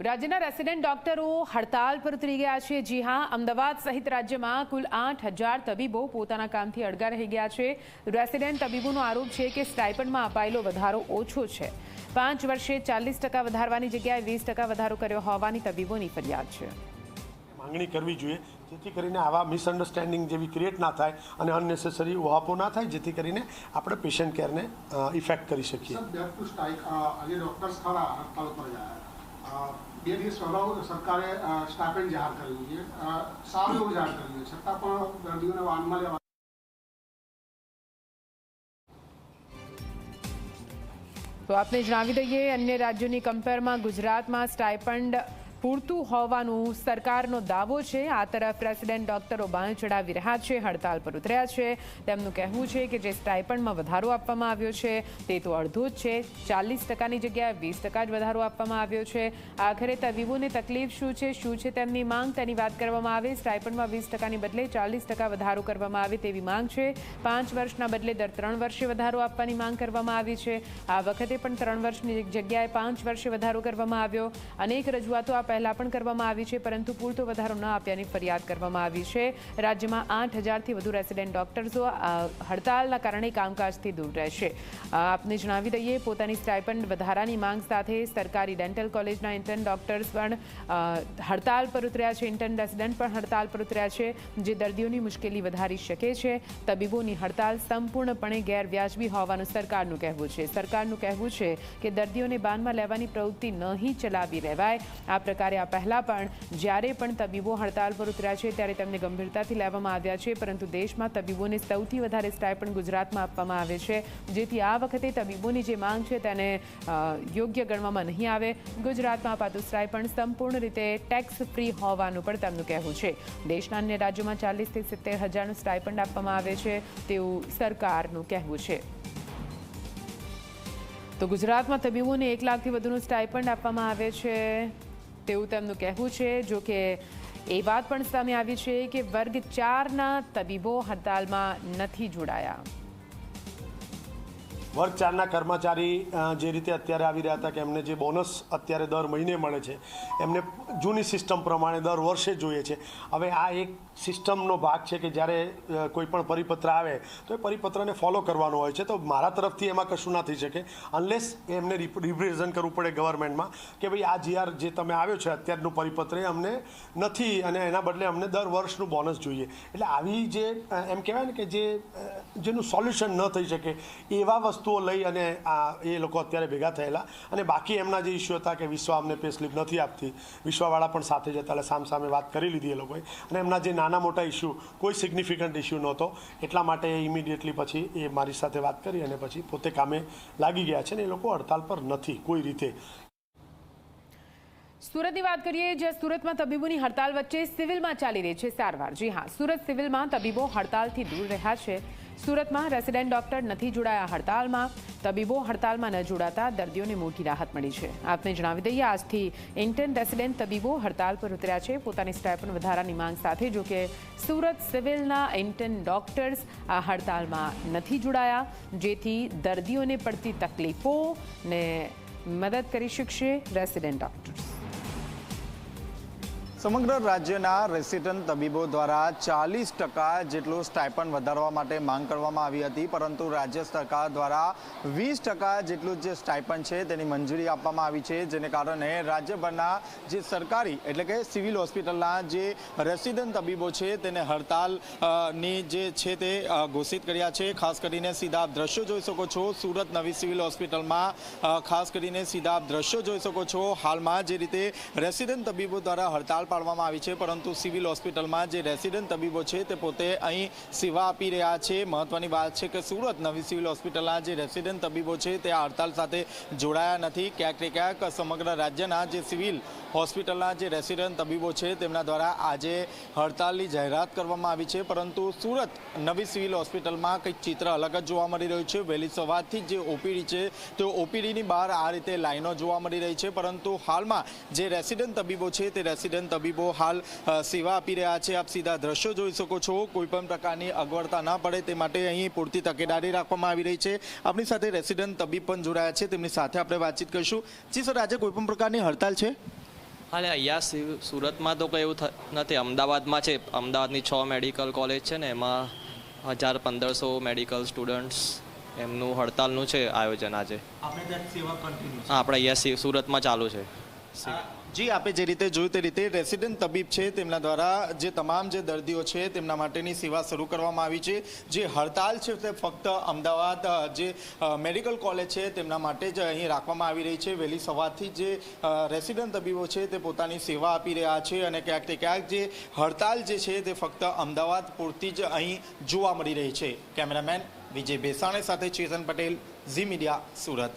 રાજ્યના રેસિડેન્ટ ડોક્ટરો હડતાલ પર ઉતરી ગયા છે। જી હા, અમદાવાદ સહિત રાજ્યમાં કુલ 8,000 તબીબો પોતાના કામથી અડગા રહી ગયા છે। રેસિડેન્ટ તબીબોનો આરોપ છે કે સ્ટાઇપન્ડમાં અપાયેલો વધારો ઓછો છે। 5 વર્ષે 40% વધારવાની જગ્યાએ 20% વધારો કર્યો હોવાની તબીબોની ફરિયાદ છે। માંગણી કરવી જોઈએ જેથી કરીને આવા મિસઅન્ડરસ્ટેન્ડિંગ જેવી ક્રિએટ ના થાય અને અનનેસેસરી ઉહાપો ના થાય, જેથી કરીને આપણે પેશન્ટ કેરને ઇફેક્ટ કરી શકીએ। બે દિવસ અગાઉ સરકારે સ્ટાઇપેન્ડ જાહેર કર્યું છે, સારું એવું જાહેર કર્યું છે, છતાં પણ દર્દીઓને વાનમાં લેવા। તો આપને જણાવી દઈએ, અન્ય રાજ્યોની કમ્પેરમાં ગુજરાતમાં સ્ટાઇપન્ડ પૂરતું હોવાનું સરકારનો દાવો છે। આ તરફ રેસિડેન્ટ ડોક્ટરો બાંધ ચડાવી રહ્યા છે, હડતાલ પર ઉતર્યા છે। તેમનું કહેવું છે કે જે સ્ટાઇપન્ડમાં વધારો આપવામાં આવ્યો છે તે તો અડધો જ છે। 40%ની જગ્યાએ 20% જ વધારો આપવામાં આવ્યો છે। આખરે તબીબોને તકલીફ શું છે તેમની માંગ, તેની વાત કરવામાં આવે। સ્ટાઇપન્ડમાં 20%ની બદલે 40% વધારો કરવામાં આવે તેવી માંગ છે। 5 વર્ષના બદલે દર 3 વર્ષે વધારો આપવાની માંગ કરવામાં આવી છે। આ વખતે પણ 3 વર્ષની જગ્યાએ 5 વર્ષે વધારો કરવામાં આવ્યો। અનેક રજૂઆતો પહેલા પણ કરવામાં આવી છે, પરંતુ પૂરતો વધારો ન આપ્યાની ફરિયાદ કરવામાં આવી છે। રાજ્યમાં 8,000થી વધુ રેસિડેન્ટ ડોક્ટર્સો હડતાલના કારણે કામકાજથી દૂર રહેશે। આપને જણાવી દઈએ, પોતાની સ્ટાઇપન્ડ વધારાની માંગ સાથે સરકારી ડેન્ટલ કોલેજના ઇન્ટર્ન ડોક્ટર્સ પણ હડતાલ પર ઉતર્યા છે। ઇન્ટર્ન રેસિડેન્ટ પણ હડતાલ પર ઉતર્યા છે, જે દર્દીઓની મુશ્કેલી વધારી શકે છે। તબીબોની હડતાલ સંપૂર્ણપણે ગેરવ્યાજબી હોવાનું સરકારનું કહેવું છે। સરકારનું કહેવું છે કે દર્દીઓને બાનમાં લેવાની પ્રવૃત્તિ નહીં ચલાવી લેવાય। આ પ્રકારે આ પહેલા પણ જ્યારે પણ તબીબો હડતાલ પર ઉતર્યા છે ત્યારે તેમને ગંભીરતાથી લેવામાં આવ્યા છે, પરંતુ દેશમાં તબીબોને સૌથી વધારે સ્ટાઇપન્ડ ગુજરાતમાં આપવામાં આવે છે, જેથી આ વખતે તબીબોની જે માંગ છે તેને યોગ્ય ગણવામાં નહીં આવે। ગુજરાતમાં અપાતું સ્ટાઇપન્ડ સંપૂર્ણ રીતે ટેક્સ ફ્રી હોવાનું પણ તેમનું કહેવું છે। દેશના અન્ય રાજ્યોમાં 40,000થી 70,000નું સ્ટાઇપન્ડ આપવામાં આવે છે તેવું સરકારનું કહેવું છે। તો ગુજરાતમાં તબીબોને 1 લાખથી વધુનું સ્ટાઇપન્ડ આપવામાં આવે છે તેવું તેમનું કહેવું છે। જો કે એ વાત પણ સામે આવી છે કે વર્ગ 4ના તબીબો હડતાલમાં નથી જોડાયા। વર્ગ 4ના કર્મચારી જે રીતે અત્યારે આવી રહ્યા હતા કે એમને જે બોનસ અત્યારે દર મહિને મળે છે, એમને જૂની સિસ્ટમ પ્રમાણે દર વર્ષે જોઈએ છે। હવે આ એક સિસ્ટમનો ભાગ છે કે જ્યારે કોઈ પણ પરિપત્ર આવે તો એ પરિપત્રને ફોલો કરવાનો હોય છે। તો મારા તરફથી એમાં કશું ના થઈ શકે અનલેસ એમને રિપ્રેઝન્ટ કરવું પડે ગવર્મેન્ટમાં કે ભાઈ આ જીઆર જે તમે આવ્યો છે અત્યારનું પરિપત્ર એ અમને નથી અને એના બદલે અમને દર વર્ષનું બોનસ જોઈએ। એટલે આવી જે એમ કહેવાય ને કે જેનું સોલ્યુશન ન થઈ શકે એવા વસ્તુઓ લઈ અને એ લોકો અત્યારે ભેગા થયેલા, અને બાકી એમના જે ઇસ્યુ હતા કે વિશ્વા અમને પે સ્લિપ નથી આપતી, વિશ્વાવાળા પણ સાથે જતા એટલે સામે વાત કરી લીધી એ લોકોએ, અને એમના જે નાના મોટા ઇસ્યુ કોઈ સિગ્નિફિકન્ટ ઇસ્યુ નહોતો, એટલા માટે ઇમિડિયેટલી પછી એ મારી સાથે વાત કરી અને પછી પોતે કામે લાગી ગયા છે ને એ લોકો હડતાલ પર નથી કોઈ રીતે। સુરતની વાત કરીએ, જ્યાં સુરતમાં તબીબોની હડતાલ વચ્ચે સિવિલમાં ચાલી રહી છે સારવાર। જી હા, સુરત સિવિલમાં તબીબો હડતાલથી દૂર રહ્યા છે। સુરતમાં રેસિડેન્ટ ડોક્ટર નથી જોડાયા હડતાલમાં। તબીબો હડતાલમાં ન જોડાતા દર્દીઓને મોટી રાહત મળી છે। આપને જણાવી દઈએ, આજથી ઇન્ટર્ન રેસિડેન્ટ તબીબો હડતાલ પર ઉતર્યા છે પોતાની સ્ટાઇપન્ડ વધારાની માંગ સાથે। જો કે સુરત સિવિલના ઇન્ટર્ન ડોક્ટર્સ આ હડતાલમાં નથી જોડાયા, જેથી દર્દીઓને પડતી તકલીફોને મદદ કરી શકશે રેસિડેન્ટ ડોક્ટર્સ। સમગ્ર રાજ્યના રેસિડેન્ટ તબીબો દ્વારા 40% જેટલું સ્ટાઇપન્ડ વધારવા માટે માંગ કરવામાં આવી હતી, પરંતુ રાજ્ય સરકાર દ્વારા 20% જેટલું જે સ્ટાઇપન્ડ છે તેની મંજૂરી આપવામાં આવી છે, જેને કારણે રાજ્યભરના જે સરકારી એટલે કે સિવિલ હોસ્પિટલના જે રેસિડેન્ટ તબીબો છે તેને હડતાલની જે છે તે ઘોષિત કર્યા છે। ખાસ કરીને સીધા આપ દ્રશ્યો જોઈ શકો છો સુરત નવી સિવિલ હોસ્પિટલમાં, ખાસ કરીને સીધા આપ દ્રશ્યો જોઈ શકો છો હાલમાં જે રીતે રેસિડેન્ટ તબીબો દ્વારા હડતાલ પાડવામાં આવી છે, પરંતુ સિવિલ હોસ્પિટલમાં જે રેસિડેન્ટ તબીબો છે તે પોતે અહીં સેવા આપી રહ્યા છે। મહત્વની વાત છે કે સુરત નવી સિવિલ હોસ્પિટલના જે રેસિડેન્ટ તબીબો છે તે આ હડતાલ સાથે જોડાયા નથી। ક્યાંક ને ક્યાંક સમગ્ર રાજ્યના જે સિવિલ હોસ્પિટલના જે રેસિડેન્ટ તબીબો છે તેમના દ્વારા આજે હડતાલની જાહેરાત કરવામાં આવી છે, પરંતુ સુરત નવી સિવિલ હોસ્પિટલમાં કંઈક ચિત્ર અલગ જ જોવા મળી રહ્યું છે। વહેલી સવારથી જે ઓપીડી છે તે ઓપીડીની બહાર આ રીતે લાઈનો જોવા મળી રહી છે, પરંતુ હાલમાં જે રેસિડેન્ટ તબીબો છે તે રેસિડેન્ટ તબીબો હાલ સેવા આપી રહ્યા છે। આપ સીધા દ્રશ્યો જોઈ શકો છો। કોઈપણ પ્રકારની અગવડતા ન પડે તે માટે અહીં પૂરતી તકેદારી રાખવામાં આવી રહી છે। આપણી સાથે રેસિડેન્ટ તબીબ પણ જોડાયા છે, તેમની સાથે આપણે વાતચીત કરીશું। જી સર, આજે કોઈપણ પ્રકારની હડતાલ છે? હા અહીંયા સુરતમાં તો કંઈ એવું નથી. અમદાવાદમાં છે, અમદાવાદની 6 મેડિકલ કોલેજ છે ને એમાં 1500 મેડિકલ સ્ટુડન્ટ્સ એમનું હડતાલનું છે આયોજન આજે. આપણે ત્યાં સેવા કન્ટિન્યુ હા, આપણે અહીંયા સુરતમાં ચાલુ છે. જી, આપે જે રીતે જોયું તે રીતે રેસિડેન્ટ તબીબ છે તેમના દ્વારા જે તમામ જે દર્દીઓ છે તેમના માટેની સેવા શરૂ કરવામાં આવી છે. જે હડતાલ છે તે ફક્ત અમદાવાદ જે મેડિકલ કોલેજ છે તેમના માટે જ અહીં રાખવામાં આવી રહી છે. વહેલી સવારથી જે રેસિડેન્ટ તબીબો છે તે પોતાની સેવા આપી રહ્યા છે અને ક્યાંક તે ક્યાંક જે હડતાલ જે છે તે ફક્ત અમદાવાદ પૂરતી જ અહીં જોવા મળી રહી છે. કેમેરામેન વિજય બેસાણે સાથે ચેતન પટેલ, ઝી મીડિયા, સુરત.